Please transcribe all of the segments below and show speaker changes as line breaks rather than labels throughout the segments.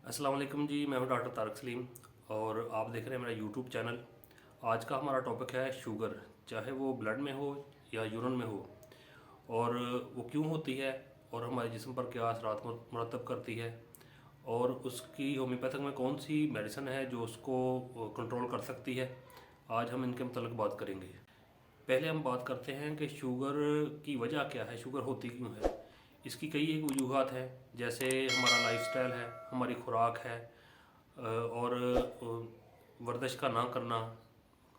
अस्सलाम वालेकुम जी। मैं हूं डॉक्टर तारक सलीम और आप देख रहे हैं मेरा यूट्यूब चैनल। आज का हमारा टॉपिक है शुगर, चाहे वो ब्लड में हो या यूरिन में हो, और वो क्यों होती है और हमारे जिस्म पर क्या असरात मुरतब करती है, और उसकी होम्योपैथिक में कौन सी मेडिसिन है जो उसको कंट्रोल कर सकती है। आज हम इनके मतलब बात करेंगे। पहले हम बात करते हैं कि शुगर की वजह क्या है, शुगर होती क्यों है। इसकी कई एक वजूहत हैं, जैसे हमारा लाइफस्टाइल है, हमारी खुराक है, और वर्जिश का ना करना,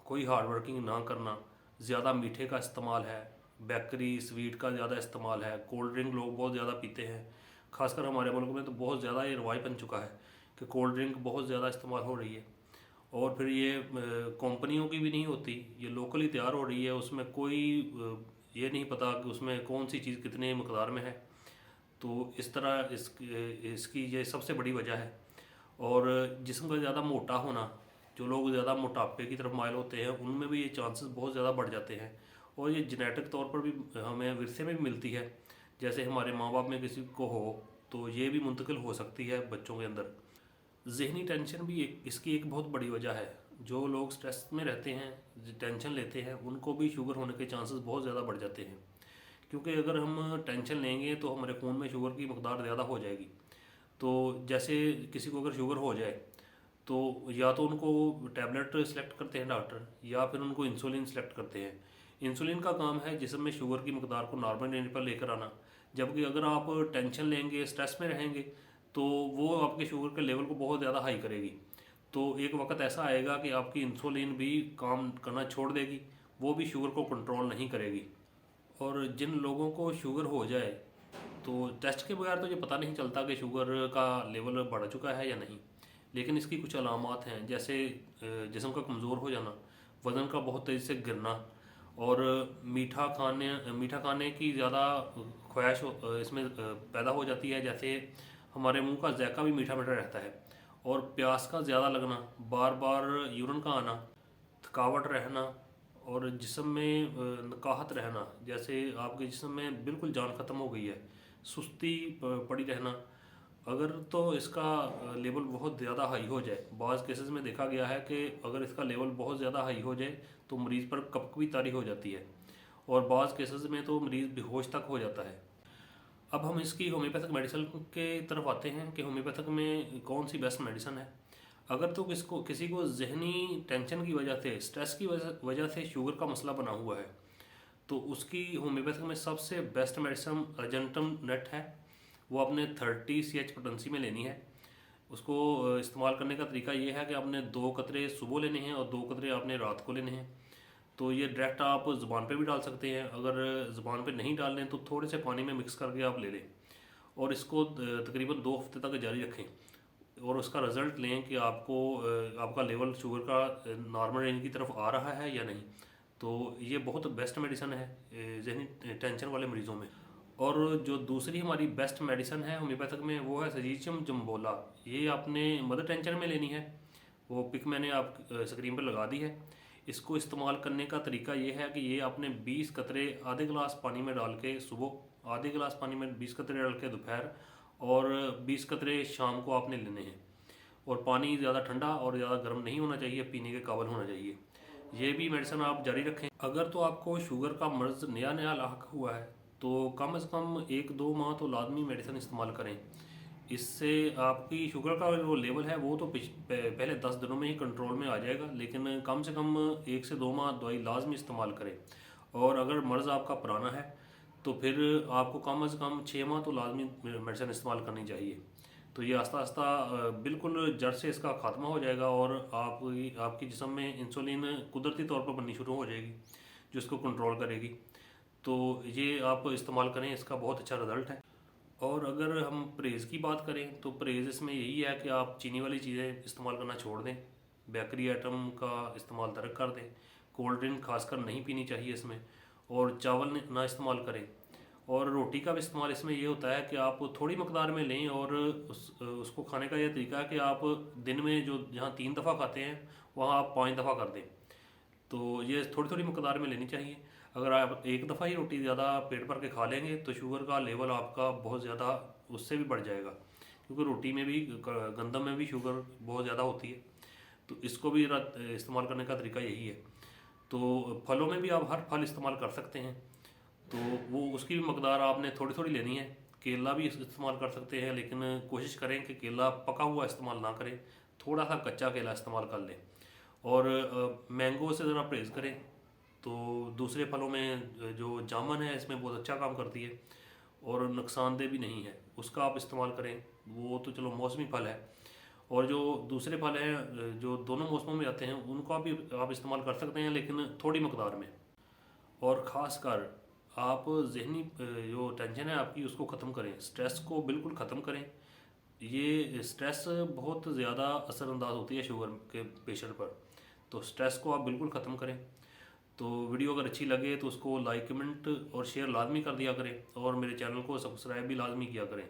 कोई हार्ड वर्किंग ना करना, ज़्यादा मीठे का इस्तेमाल है, बेकरी स्वीट का ज़्यादा इस्तेमाल है, कोल्ड ड्रिंक लोग बहुत ज़्यादा पीते हैं। खासकर हमारे मुल्क में तो बहुत ज़्यादा ये रवाज बन चुका है कि कोल्ड ड्रिंक बहुत ज़्यादा इस्तेमाल हो रही है। और फिर ये कंपनियों की भी नहीं होती, ये लोकली तैयार हो रही है, उसमें कोई ये नहीं पता कि उसमें कौन सी चीज़ कितने मकदार में है। तो इस तरह इसकी ये सबसे बड़ी वजह है। और जिस्म का ज़्यादा मोटा होना, जो लोग ज़्यादा मोटापे की तरफ माइल होते हैं उनमें भी ये चांसेस बहुत ज़्यादा बढ़ जाते हैं। और ये जेनेटिक तौर पर भी हमें विरसे में भी मिलती है। जैसे हमारे माँ बाप में किसी को हो तो ये भी मुंतकिल हो सकती है बच्चों के अंदर। ज़हनी टेंशन भी इसकी एक बहुत बड़ी वजह है। जो लोग स्ट्रेस में रहते हैं, टेंशन लेते हैं, उनको भी शुगर होने के चांसेस बहुत ज़्यादा बढ़ जाते हैं। क्योंकि अगर हम टेंशन लेंगे तो हमारे खून में शुगर की मकदार ज़्यादा हो जाएगी। तो जैसे किसी को अगर शुगर हो जाए तो या तो उनको टैबलेट सेलेक्ट करते हैं डॉक्टर, या फिर उनको इंसुलिन सेलेक्ट करते हैं। इंसुलिन का काम है जिसम में शुगर की मकदार को नॉर्मल रेंज पर लेकर आना। जबकि अगर आप टेंशन लेंगे, स्ट्रेस में रहेंगे, तो वो आपके शुगर के लेवल को बहुत ज़्यादा हाई करेगी। तो एक वक्त ऐसा आएगा कि आपकी इंसुलिन भी काम करना छोड़ देगी, वो भी शुगर को कंट्रोल नहीं करेगी। और जिन लोगों को शुगर हो जाए तो टेस्ट के बगैर तो ये पता नहीं चलता कि शुगर का लेवल बढ़ चुका है या नहीं। लेकिन इसकी कुछ अलामात हैं, जैसे जिस्म का कमज़ोर हो जाना, वज़न का बहुत तेज़ी से गिरना, और मीठा खाने की ज़्यादा ख्वाहिश इसमें पैदा हो जाती है। जैसे हमारे मुंह का जायका भी मीठा मीठा रहता है, और प्यास का ज़्यादा लगना, बार बार यूरिन का आना, थकावट रहना, और जिस्म में नकाहत रहना, जैसे आपके जिस्म में बिल्कुल जान ख़त्म हो गई है, सुस्ती पड़ी रहना। अगर तो इसका लेवल बहुत ज़्यादा हाई हो जाए, बाज़ केसेस में देखा गया है कि अगर इसका लेवल बहुत ज़्यादा हाई हो जाए तो मरीज़ पर कपकपी तारी हो जाती है, और बाज़ केसेस में तो मरीज़ बेहोश तक हो जाता है। अब हम इसकी होम्योपैथिक मेडिसिन के तरफ आते हैं कि होम्योपैथिक में कौन सी बेस्ट मेडिसिन है। अगर तो किसी को जहनी टेंशन की वजह से, स्ट्रेस की वजह से शुगर का मसला बना हुआ है, तो उसकी होम्योपैथिक में सबसे बेस्ट मेडिसिन अर्जेंटम नेट है। वो आपने 30 CH पोटेंसी में लेनी है। उसको इस्तेमाल करने का तरीका ये है कि आपने 2 कतरे सुबह लेने हैं और 2 कतरे आपने रात को लेने हैं। तो ये डायरेक्ट आप ज़ुबान पे भी डाल सकते हैं, अगर ज़ुबान पे नहीं डाल लें तो थोड़े से पानी में मिक्स करके आप ले लें, और इसको तकरीबन 2 हफ्ते तक जारी रखें, और उसका रिज़ल्ट लें कि आपका लेवल शुगर का नॉर्मल रेंज की तरफ आ रहा है या नहीं। तो ये बहुत बेस्ट मेडिसिन है जहनी टेंशन वाले मरीज़ों में। और जो दूसरी हमारी बेस्ट मेडिसिन है होम्योपैथिक में, वो है सजीशियम जम्बोला। ये आपने मदर टेंशन में लेनी है। वो पिक मैंने आप स्क्रीन पर लगा दी है। इसको इस्तेमाल करने का तरीका ये है कि ये आपने 20 कतरे आधे गिलास पानी में डाल के सुबह, आधे गिलास पानी में 20 कतरे डाल के दोपहर, और 20 कतरे शाम को आपने लेने हैं। और पानी ज़्यादा ठंडा और ज़्यादा गर्म नहीं होना चाहिए, पीने के काबिल होना चाहिए। ये भी मेडिसिन आप जारी रखें। अगर तो आपको शुगर का मर्ज़ नया नया लाक हुआ है तो कम से कम 1-2 माह तो लाजमी मेडिसिन इस्तेमाल करें। इससे आपकी शुगर का जो लेवल है वो तो पहले 10 दिनों में ही कंट्रोल में आ जाएगा, लेकिन कम से कम 1 से 2 माह दवाई लाजमी इस्तेमाल करें। और अगर मर्ज़ आपका पुराना है तो फिर आपको कम से कम 6 माह तो लाजमी मेडिसिन इस्तेमाल करनी चाहिए। तो ये आस्ता आस्ता बिल्कुल जड़ से इसका खात्मा हो जाएगा, और आपकी जिस्म में इंसुलिन कुदरती तौर पर बननी शुरू हो जाएगी जो इसको कंट्रोल करेगी। तो ये आप इस्तेमाल करें, इसका बहुत अच्छा रिज़ल्ट है। और अगर हम परहेज़ की बात करें तो परहेज़ इसमें यही है कि आप चीनी वाली चीज़ें इस्तेमाल करना छोड़ दें, बेकरी आइटम का इस्तेमाल तर्क कर दें, कोल्ड ड्रिंक खासकर नहीं पीनी चाहिए इसमें, और चावल ना इस्तेमाल करें। और रोटी का भी इस्तेमाल इसमें ये होता है कि आप थोड़ी मकदार में लें, और उसको खाने का ये तरीका है कि आप दिन में जो जहाँ 3 दफ़ा खाते हैं वहाँ आप 5 दफ़ा कर दें। तो ये थोड़ी थोड़ी मकदार में लेनी चाहिए। अगर आप एक दफ़ा ही रोटी ज़्यादा पेट भर के खा लेंगे तो शुगर का लेवल आपका बहुत ज़्यादा उससे भी बढ़ जाएगा, क्योंकि रोटी में भी गंदम में भी शुगर बहुत ज़्यादा होती है। तो इसको भी इस्तेमाल करने का तरीका यही है। तो फलों में भी आप हर फल इस्तेमाल कर सकते हैं। तो वो उसकी भी मकदार आपने थोड़ी थोड़ी लेनी है। केला भी इस्तेमाल कर सकते हैं, लेकिन कोशिश करें कि केला पका हुआ इस्तेमाल ना करें, थोड़ा सा कच्चा केला इस्तेमाल कर लें। और मैंगो से ज़रा परहेज़ करें। तो दूसरे फलों में जो जामुन है इसमें बहुत अच्छा काम करती है और नुकसानदेह भी नहीं है, उसका आप इस्तेमाल करें। वो तो चलो मौसमी फल है। और जो दूसरे फल हैं जो दोनों मौसमों में आते हैं, उनको भी आप इस्तेमाल कर सकते हैं, लेकिन थोड़ी मकदार में। और ख़ास कर आप ज़हनी जो टेंशन है आपकी उसको ख़त्म करें, स्ट्रेस को बिल्कुल ख़त्म करें। ये स्ट्रेस बहुत ज़्यादा असरअंदाज होती है शुगर के पेशेंट पर। तो स्ट्रेस को आप बिल्कुल ख़त्म करें। तो वीडियो अगर अच्छी लगे तो उसको लाइक कमेंट और शेयर लाजमी कर दिया करें, और मेरे चैनल को सब्सक्राइब भी लाजमी किया करें।